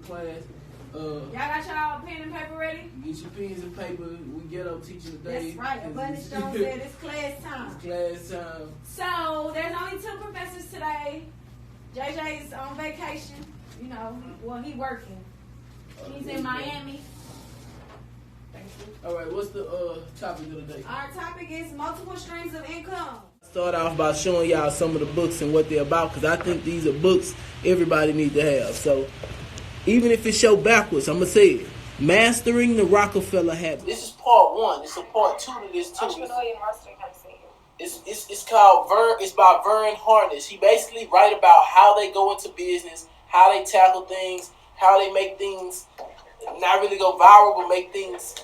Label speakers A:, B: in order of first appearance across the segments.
A: class.
B: Y'all got y'all pen and paper ready?
A: Get your pens and paper. We ghetto teaching today.
B: That's right. Abundance Jones said it's class time.
A: It's class time.
B: So there's only 2 professors today. JJ's on vacation. You know, well, he working. He's in Miami. Thank you.
A: All right, what's the topic of the day?
B: Our topic is multiple streams of income.
A: Start off by showing y'all some of the books and what they're about, because I think these are books everybody need to have. So even if it's show backwards, I'm going to say it. Mastering the Rockefeller Habit. This is part 1. It's a part 2 to this too.
C: Entrepreneur University, how to say it.
A: It's called It's by Vern Harnish. He basically write about how they go into business, how they tackle things, how they make things not really go viral, but make things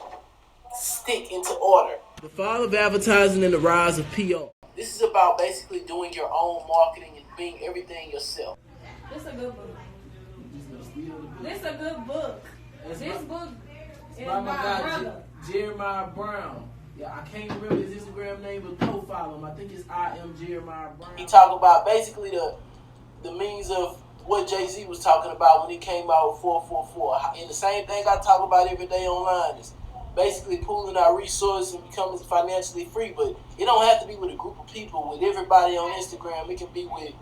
A: stick into order. The fall of advertising and the rise of PR. This is about basically doing your own marketing and being everything yourself.
B: This is a good book. This is a good book. This book is
A: by
B: my
A: guy
B: brother.
A: Jeremiah Brown. Yeah, I can't remember his Instagram name, but profile him. I think it's I am Jeremiah Brown. He talk about basically the means of what Jay-Z was talking about when he came out with 444. And the same thing I talk about every day online is basically pooling our resources and becoming financially free. But it don't have to be with a group of people, with everybody on Instagram. It can be with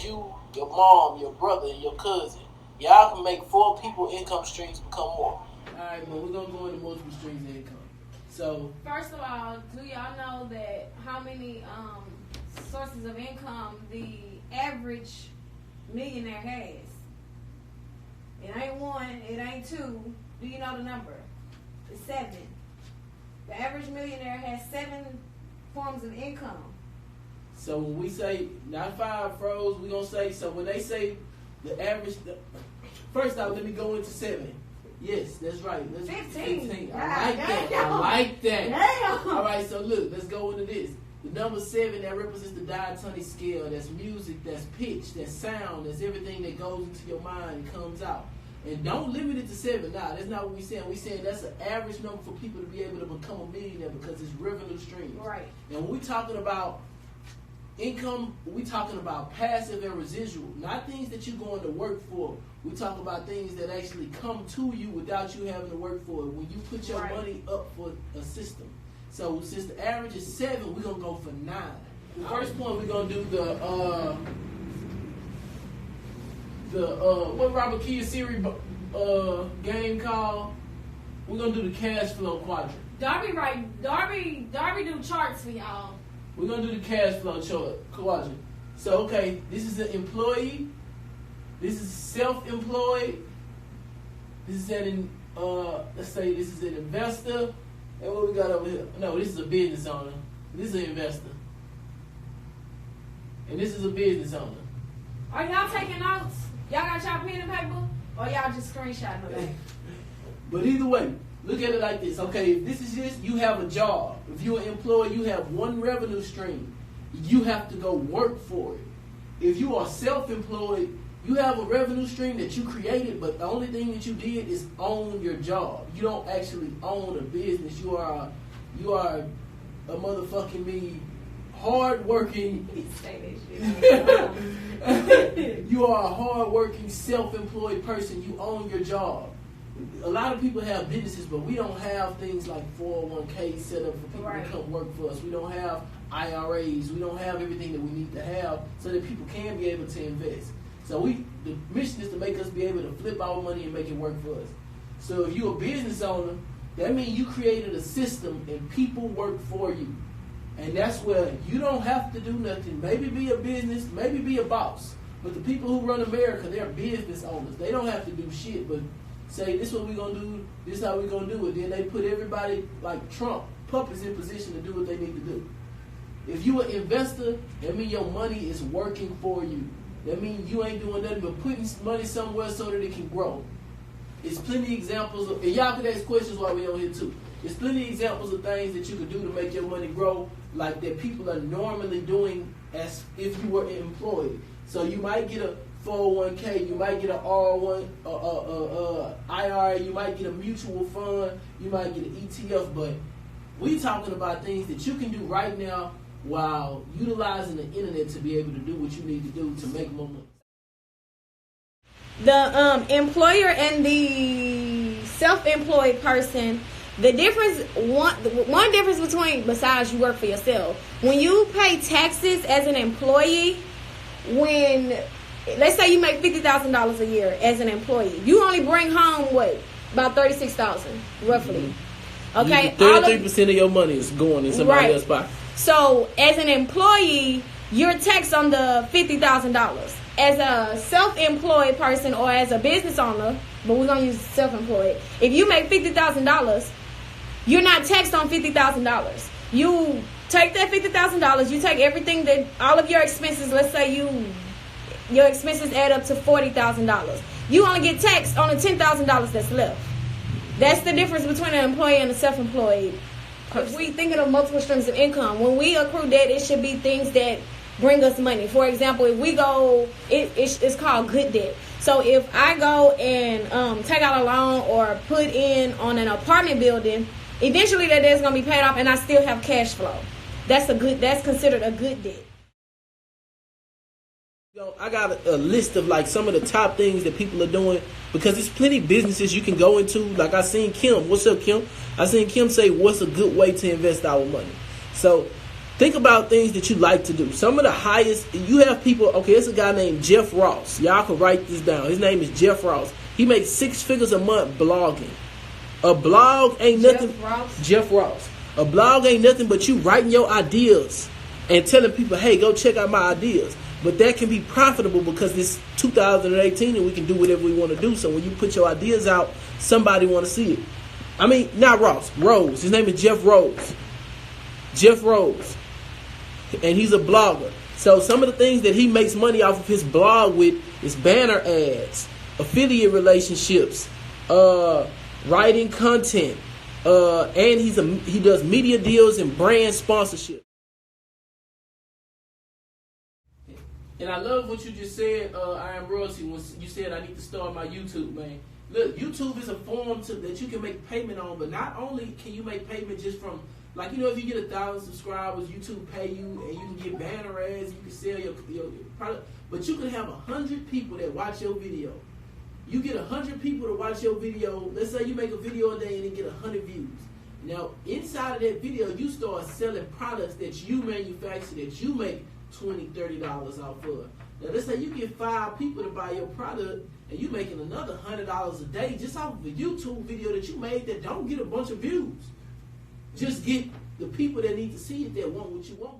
A: you, your mom, your brother, and your cousin. Y'all can make 4 people income streams become more. Alright, well, we're going to go into multiple streams of income. So,
B: first of all, do y'all know that how many sources of income the average millionaire has? It ain't 1, it ain't 2. Do you know the number? It's 7. The average millionaire has 7 forms of income.
A: So when we say, not 5 froze, we're going to say, so when they say the average, first off, let me go into 7. Yes, that's right. Let's
B: 15.
A: I like that.
B: Damn.
A: All right, so look, let's go into this. The number 7, that represents the diatonic scale. That's music, that's pitch, that's sound, that's everything that goes into your mind and comes out. And don't limit it to 7. Nah, that's not what we're saying. We're saying that's an average number for people to be able to become a millionaire because it's revenue streams.
B: Right.
A: And when we're talking about income, we're talking about passive and residual, not things that you're going to work for. We talk about things that actually come to you without you having to work for it. When you put your money up for a system. So since the average is 7, we're gonna go for 9. The first point we're gonna do what Robert Kiyosaki game called. We're gonna do the cash flow quadrant.
B: Darby do charts for y'all.
A: We're gonna do the cash flow quadrant. So okay, this is an employee. This is self-employed. This is let's say this is an investor. And what we got over here? No, this is a business owner. This is an investor. And this is a business owner.
B: Are y'all taking notes? Y'all got y'all pen and paper? Or y'all just screenshotting it?
A: But either way, look at it like this. Okay, if this is just, you have a job. If you're an employee, you have 1 revenue stream. You have to go work for it. If you are self-employed, you have a revenue stream that you created, but the only thing that you did is own your job. You don't actually own a business. You are a motherfucking hard-working. You are a hard-working, self-employed person. You own your job. A lot of people have businesses, but we don't have things like 401k set up for people to come work for us. We don't have IRAs. We don't have everything that we need to have so that people can be able to invest. So the mission is to make us be able to flip our money and make it work for us. So if you're a business owner, that means you created a system and people work for you. And that's where you don't have to do nothing. Maybe be a business, maybe be a boss. But the people who run America, they're business owners. They don't have to do shit, but say, this is what we're going to do, this is how we're going to do it. Then they put everybody, like Trump, puppets in position to do what they need to do. If you're an investor, that means your money is working for you. That means you ain't doing nothing but putting money somewhere so that it can grow. There's plenty of examples of, and y'all can ask questions while we're on here too. There's plenty of examples of things that you can do to make your money grow, like that people are normally doing as if you were employed. So you might get a 401k, you might get an R1, IRA, you might get a mutual fund, you might get an ETF, but we talking about things that you can do right now while utilizing the internet to be able to do what you need to do to make more money.
B: The employer and the self-employed person, the difference, one difference between, besides you work for yourself, when you pay taxes as an employee, when, let's say you make $50,000 a year as an employee, you only bring home what? About $36,000, roughly. Okay?
A: 33% of your money is going in somebody else's pocket.
B: So, as an employee, you're taxed on the $50,000. As a self-employed person or as a business owner, but we're going to use self-employed, if you make $50,000, you're not taxed on $50,000. You take that $50,000, you take everything that, all of your expenses, let's say your expenses add up to $40,000. You only get taxed on the $10,000 that's left. That's the difference between an employee and a self-employed person. If we thinking of multiple streams of income, when we accrue debt, it should be things that bring us money. For example, if we go, it's called good debt. So if I go and take out a loan or put in on an apartment building, eventually that debt's gonna be paid off, and I still have cash flow. That's considered a good debt.
A: I got a list of like some of the top things that people are doing, because there's plenty of businesses you can go into. Like I seen Kim. What's up, Kim? I seen Kim say, "What's a good way to invest our money?" So think about things that you like to do. Some of the highest, you have people, okay, it's a guy named Jeff Ross. Y'all can write this down. His name is Jeff Ross. He makes 6 figures a month blogging. A blog ain't nothing. Jeff Ross. A blog ain't nothing but you writing your ideas and telling people, hey, go check out my ideas. But that can be profitable because it's 2018 and we can do whatever we want to do. So when you put your ideas out, somebody want to see it. I mean, not Ross, Rose. His name is Jeff Rose. Jeff Rose. And he's a blogger. So some of the things that he makes money off of his blog with is banner ads, affiliate relationships, writing content, and he does media deals and brand sponsorship. And I love what you just said, I Am Royalty, when you said I need to start my YouTube, man. Look, YouTube is a form that you can make payment on, but not only can you make payment just from, like, you know, if you get 1,000 subscribers, YouTube pay you, and you can get banner ads, you can sell your product, but you can have 100 people that watch your video. You get 100 people to watch your video. Let's say you make a video a day and it get 100 views. Now, inside of that video, you start selling products that you manufacture, that you make $20, $30 off of. Now, let's say you get 5 people to buy your product, and you making another $100 a day just off of a YouTube video that you made that don't get a bunch of views. Just get the people that need to see it that want what you want.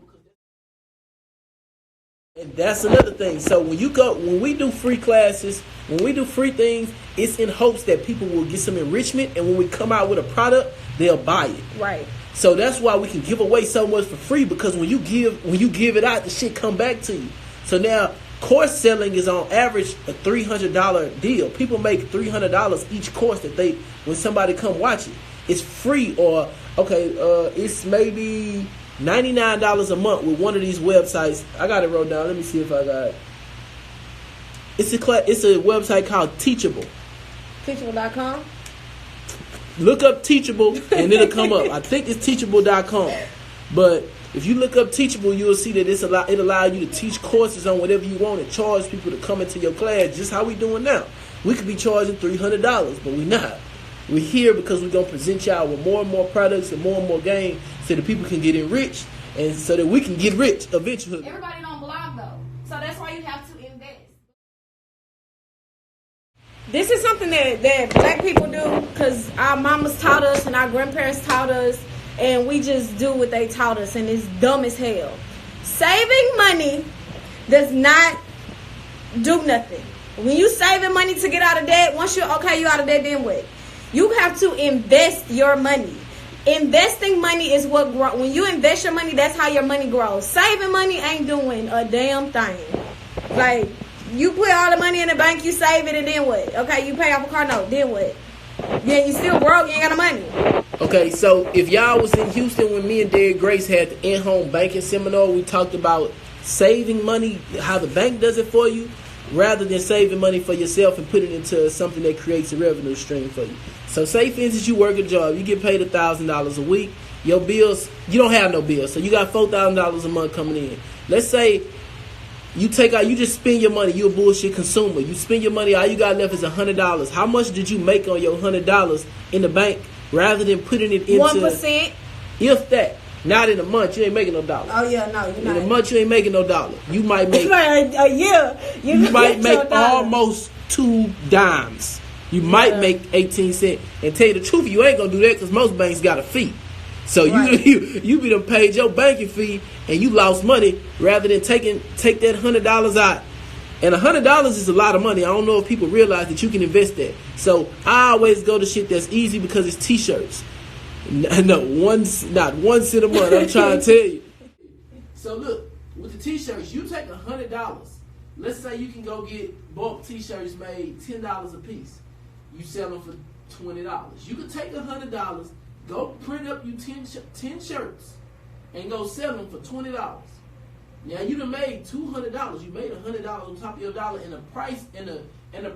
A: And that's another thing. So when we do free classes, when we do free things, it's in hopes that people will get some enrichment, and when we come out with a product, they'll buy it.
B: Right.
A: So that's why we can give away so much for free, because when you give it out, the shit come back to you. So now course selling is on average a $300 deal. People make $300 each course when somebody come watch it. It's free, or it's maybe $99 a month with one of these websites. I got it wrote down. Let me see if I got it. It's a website called Teachable.
B: Teachable.com?
A: Look up Teachable and it'll come up. I think it's Teachable.com. But if you look up Teachable, you'll see that it allows you to teach courses on whatever you want and charge people to come into your class, just how we doing now. We could be charging $300, but we're not. We're here because we're going to present y'all with more and more products and more game so that people can get enriched and so that we can get rich eventually.
B: Everybody don't blog though. So that's why you have to invest. This is something that black people do because our mamas taught us and our grandparents taught us, and we just do what they taught us, and it's dumb as hell. Saving money does not do nothing. When you saving money to get out of debt, once you're you out of debt, then what? You have to invest your money. Investing money is what grows. When you invest your money, that's how your money grows. Saving money ain't doing a damn thing. Like, you put all the money in the bank, you save it, and then what? Okay, you pay off a car note, then what? Yeah, you still broke, you ain't got the money.
A: Okay, so if y'all was in Houston when me and Derek Grace had the in-home banking seminar, we talked about saving money, how the bank does it for you, rather than saving money for yourself and putting it into something that creates a revenue stream for you. So say, for instance, you work a job, you get paid $1,000 a week, your bills, you don't have no bills, so you got $4,000 a month coming in. Let's say you just spend your money. You a bullshit consumer. You spend your money. All you got left is $100. How much did you make on your $100 in the bank rather than putting it into
B: 1%?
A: If that, not in a month, you ain't making no dollar.
B: Oh yeah, no, you're not.
A: In a month, you ain't making no dollar. You might make
B: a year.
A: You might make almost 2 dimes. You might make 18 cents. And tell you the truth, you ain't gonna do that because most banks got a fee. So you be done paid your banking fee and you lost money rather than take that $100 out. And $100 is a lot of money. I don't know if people realize that you can invest that. So I always go to shit that's easy because it's t-shirts. No, not 1 cent a month. I'm trying to tell you. So look, with the t-shirts, you take $100. Let's say you can go get bulk t-shirts made $10 a piece. You sell them for $20. You could take $100, go print up you 10 shirts, and go sell them for $20. Now you done made $200. You made $100 on top of your dollar, and the price and the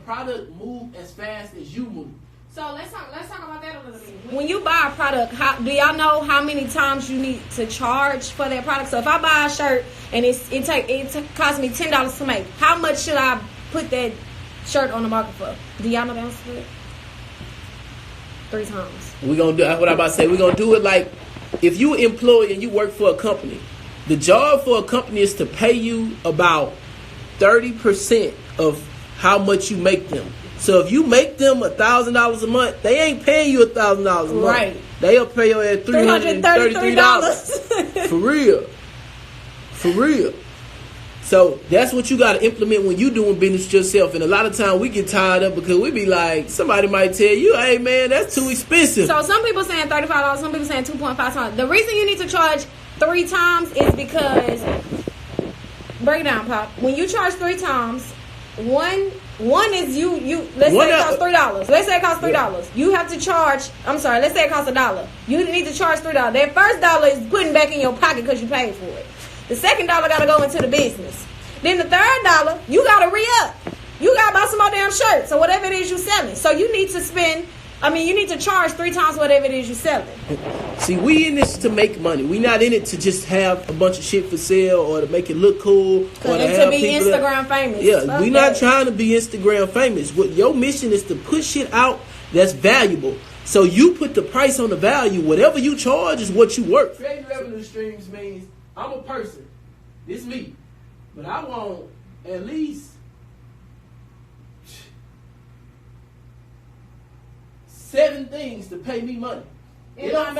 A: product move as fast as you move.
B: So let's talk about that a little bit. When you buy a product, do y'all know how many times you need to charge for that product? So if I buy a shirt and it costs me $10 to make, how much should I put that shirt on the market for? Do y'all know the answer to it? 3 times.
A: We're gonna do what I'm about to say. We're gonna do it like if you employee and you work for a company. The job for a company is to pay you about 30% of how much you make them. So if you make them $1,000 a month, they ain't paying you $1,000 a month.
B: Right.
A: They'll pay you at $333. For real. So that's what you got to implement when you doing business yourself. And a lot of times we get tired up because we be like, somebody might tell you, hey man, that's too expensive.
B: So some people saying $35, some people saying 2.5 times. The reason you need to charge 3 times is because, break it down, Pop. When you charge 3 times, one is you let's say it costs $3. Let's say it costs $3. Yeah. You have to charge, let's say it costs $1. You need to charge $3. That first dollar is putting back in your pocket because you paid for it. The second dollar got to go into the business. Then the third dollar, you got to re-up. You got to buy some more damn shirts or whatever it is you're selling. So you need to you need to charge 3 times whatever it is you're selling.
A: See, we in this to make money. We not in it to just have a bunch of shit for sale or to make it look cool. Or
B: to be Instagram famous.
A: Yeah, we not trying to be Instagram famous. What your mission is to put shit out that's valuable. So you put the price on the value. Whatever you charge is what you work. Creating revenue streams means I'm a person. It's me. But I want at least 7 things to pay me money. It don't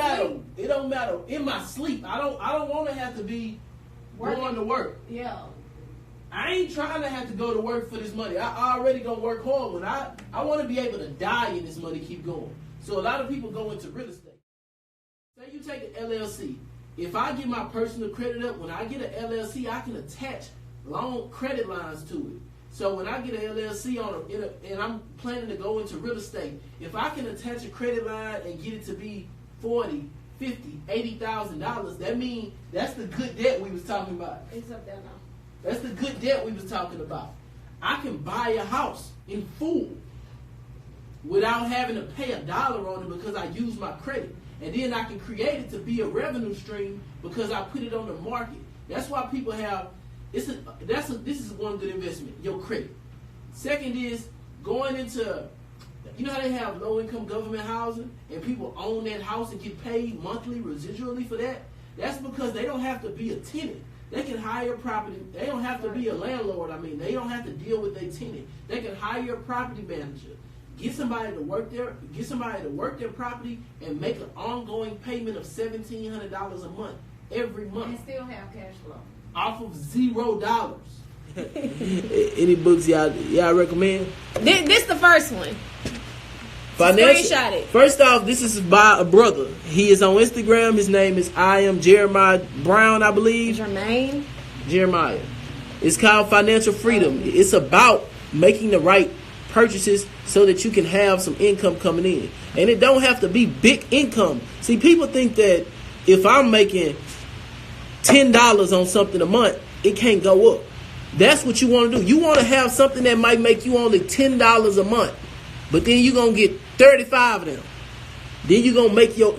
A: matter in my sleep. I don't want to have to be going to work.
B: Yeah.
A: I ain't trying to have to go to work for this money. I already gonna work hard. When I want to be able to die and this money keep going. So a lot of people go into real estate. Say you take an LLC. If I get my personal credit up, when I get an LLC, I can attach long credit lines to it. So when I get an LLC and I'm planning to go into real estate, if I can attach a credit line and get it to be $40,000, $50,000, $80,000, that means that's the good debt we was talking about.
B: It's up there now.
A: That's the good debt we was talking about. I can buy a house in full without having to pay $1 on it because I use my credit. And then I can create it to be a revenue stream because I put it on the market. That's why people have this is one good investment, your credit. Second is going into, you know how they have low income government housing and people own that house and get paid monthly residually for that? That's because they don't have to be a tenant. They can hire a property. They don't have to be a landlord. They don't have to deal with their tenant. They can hire a property manager. Get somebody to work their property and make an ongoing payment of $1,700 a month every month.
B: And still have cash flow.
A: Off of $0. Any books y'all recommend?
B: This the first one.
A: Screenshot it. First off, this is by a brother. He is on Instagram. His name is I am Jeremiah Brown, I believe. Jeremiah. It's called Financial Freedom. It's about making the right purchases so that you can have some income coming in. And it don't have to be big income. See, people think that if I'm making $10 on something a month, it can't go up. That's what you want to do. You want to have something that might make you only $10 a month, but then you're going to get 35 of them. Then you're going to make your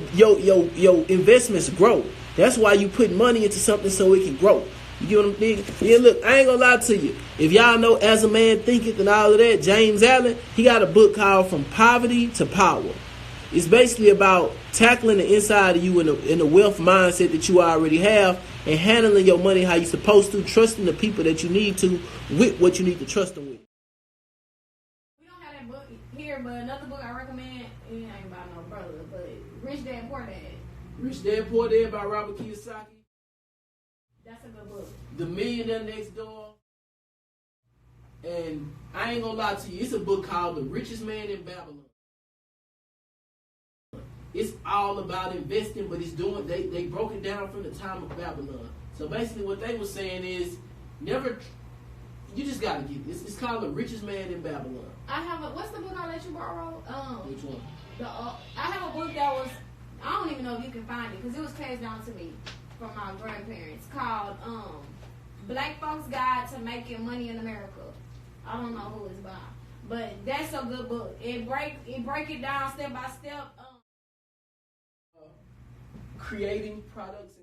A: investments grow. That's why you put money into something so it can grow. You get what I'm thinking? Yeah, look, I ain't gonna lie to you. If y'all know As a Man Thinketh and all of that, James Allen, he got a book called From Poverty to Power. It's basically about tackling the inside of you in the wealth mindset that you already have and handling your money how you're supposed to, trusting the people that you need to with what you need to trust them with.
B: We don't have that book here, but another book I recommend, it ain't about no brother, but Rich Dad Poor Dad.
A: Rich Dad Poor Dad by Robert Kiyosaki.
B: That's a good book.
A: The Millionaire Next Door. And I ain't gonna lie to you, it's a book called The Richest Man in Babylon. It's all about investing, but it's doing, they broke it down from the time of Babylon. So basically what they were saying is, you just gotta get this. It's called The Richest Man in Babylon.
B: What's the book I let you borrow?
A: Which one?
B: I have a book that was, I don't even know if you can find it, because it was passed down to me from my grandparents, called Black Folks Guide to Making Money in America. I don't know who it's by, but that's a good book. It break it down step by step.
A: Creating products.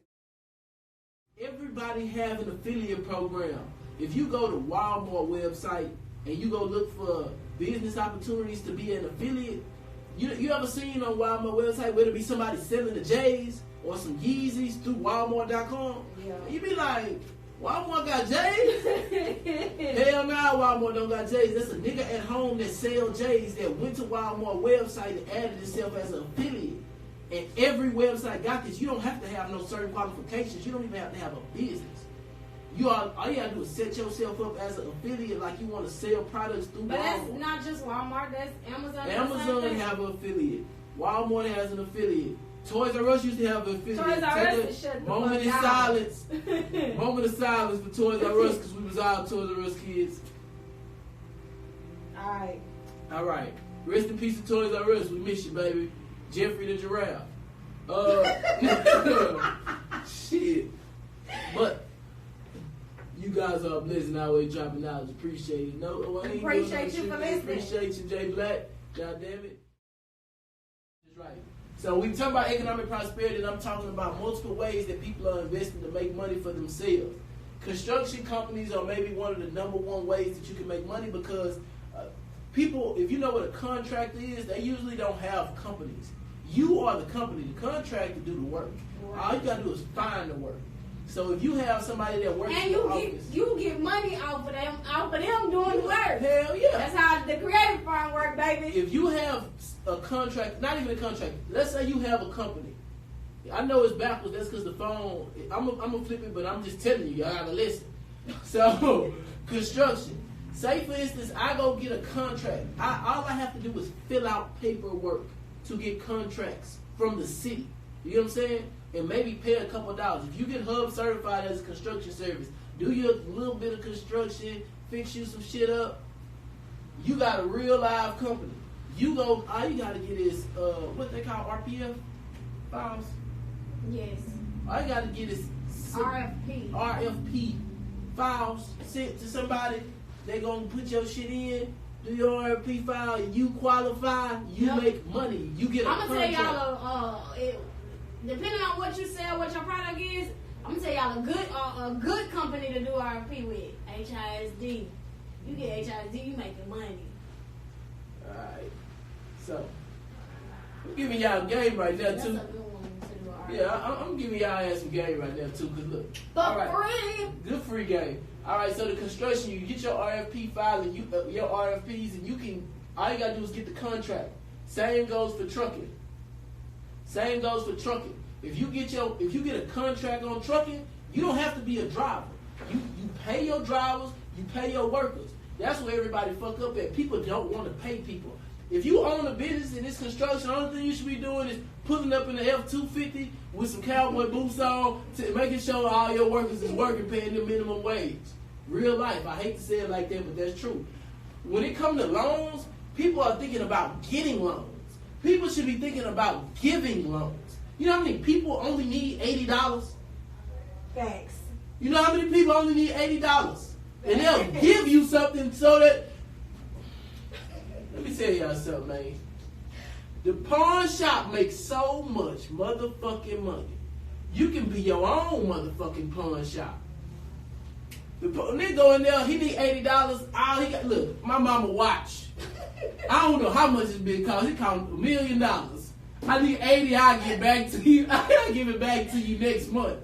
A: Everybody have an affiliate program. If you go to Walmart website and you go look for business opportunities to be an affiliate, you ever seen on Walmart website where there be somebody selling the J's or some Yeezys through Walmart.com?
B: Yeah.
A: You be like, Walmart got J's? Hell nah, Walmart don't got J's. That's a nigga at home that sell J's that went to Walmart website and added himself as an affiliate. And every website got this. You don't have to have no certain qualifications. You don't even have to have a business. All you gotta do is set yourself up as an affiliate, like you want to sell products through
B: But
A: Walmart.
B: that's not just Walmart. That's Amazon.
A: Amazon have an affiliate. Walmart has an affiliate. Toys R Us used to have an affiliate.
B: Toys R Us shut the
A: Moment in
B: fuck down.
A: silence. Moment of silence for Toys R Us because we was all Toys R Us kids.
B: All right.
A: Rest in peace to Toys R Us. We miss you, baby. Jeffrey the Giraffe. Shit. But you guys are blessed and always dropping knowledge. Appreciate it. No, I ain't
B: Appreciate
A: doing
B: you
A: no
B: for
A: shit.
B: listening.
A: Appreciate you, Jay Black. God damn it. That's right. So we talk about economic prosperity, and I'm talking about multiple ways that people are investing to make money for themselves. Construction companies are maybe one of the number one ways that you can make money because people, if you know what a contractor is, they usually don't have companies. You are the company. The contractor do the work. Right. All you gotta do is find the work. So if you have somebody that works in the office,
B: you get money off of them doing the work.
A: Hell yeah.
B: That's how the creative firm work, baby.
A: If you have a contract, not even a contract, let's say you have a company. I know it's backwards. That's because the phone. I'm gonna flip it, but I'm just telling you. Y'all gotta listen. So construction. Say for instance, I go get a contract. All I have to do is fill out paperwork to get contracts from the city. You know what I'm saying? And maybe pay a couple dollars. If you get HUB certified as a construction service, do your little bit of construction, fix you some shit up, you got a real live company. You go, all you gotta get is what they call RPF files.
B: Yes.
A: All you gotta get is RFP files sent to somebody. They gonna put your shit in, do your RFP file, you qualify, you make money, you get a contract.
B: I'm gonna tell y'all, depending on what you sell, what your product is, I'm gonna tell y'all a good company to do RFP with. HISD. You get HISD, you making money.
A: Alright. So, I'm giving y'all a game right now, too.
B: That's a good one to do RFP.
A: Yeah, I'm giving y'all ass some game right now, too, because look.
B: Free!
A: Good free game. Alright, so the construction, you get your RFP file and your RFPs, and you can, all you gotta do is get the contract. Same goes for trucking. If you get a contract on trucking, you don't have to be a driver. You pay your drivers, you pay your workers. That's where everybody fuck up at. People don't want to pay people. If you own a business in this construction, the only thing you should be doing is pulling up in the F-250 with some cowboy boots on, making sure all your workers is working, paying them minimum wage. Real life. I hate to say it like that, but that's true. When it comes to loans, people are thinking about getting loans. People should be thinking about giving loans. You know how many people only need $80?
B: Facts.
A: You know how many people only need $80? And they'll give you something so that... Let me tell y'all something, man. The pawn shop makes so much motherfucking money. You can be your own motherfucking pawn shop. The nigga go in there, he need $80. All he got, look, my mama watch. I don't know how much it's been cost. He cost $1 million. I need 80. I'll get back to you. I'll give it back to you next month.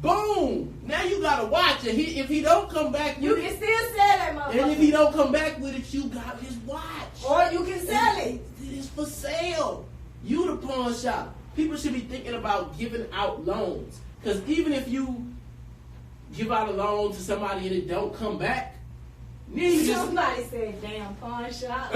A: Boom! Now you gotta watch it. If he don't come back,
B: You can still sell that motherfucker.
A: and if he don't come back with it, you got his watch.
B: Or you can sell it.
A: It is for sale. You the pawn shop. People should be thinking about giving out loans. Because even if you give out a loan to somebody and it don't come back, then you just...
B: Somebody said, damn pawn shop.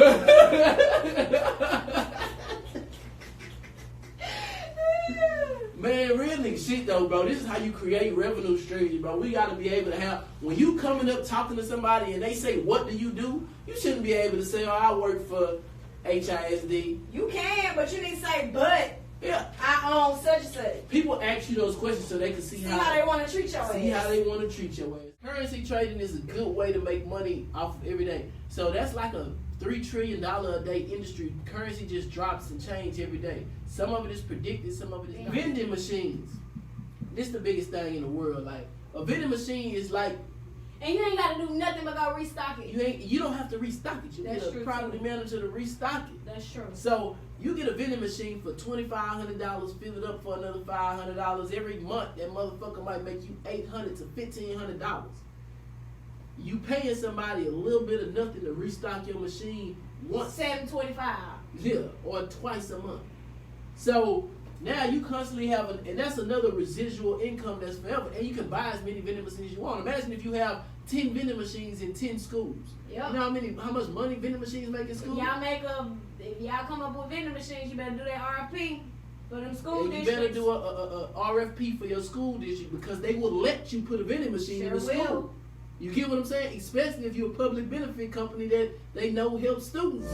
A: Man, real nigga shit though, bro. This is how you create revenue streams, bro. We gotta be able to have, when you coming up talking to somebody and they say, what do? You shouldn't be able to say, oh, I work for HISD.
B: You can, but you need to say, but
A: Yeah.
B: I own such and such.
A: People ask you those questions so they can see
B: how they want to treat your
A: See
B: ass.
A: how they want to treat your ass. Currency trading is a good way to make money off of every day. So that's like a $3 trillion a day industry. Currency just drops and changes every day. Some of it is predicted, some of it is not. Vending machines. This is the biggest thing in the world. Like a vending machine is like,
B: And you ain't got to do nothing but go restock it.
A: you don't have to restock it. You
B: That's
A: get a
B: true,
A: property
B: too.
A: manager to restock it.
B: That's true.
A: So you get a vending machine for $2,500, fill it up for another $500. Every month, that motherfucker might make you $800 to $1,500. You paying somebody a little bit of nothing to restock your machine once,
B: $7.25.
A: yeah, or twice a month. So now you constantly have, and that's another residual income that's forever. And you can buy as many vending machines as you want. Imagine if you have 10 vending machines in 10 schools.
B: Yep.
A: You know how much money vending machines make in schools?
B: If y'all come up with vending machines, you better do that RFP for them school
A: And you
B: districts.
A: better do a RFP for your school district because they will let you put a vending machine in the
B: Sure
A: school.
B: will.
A: You get what I'm saying? Especially if you're a public benefit company that they know helps students.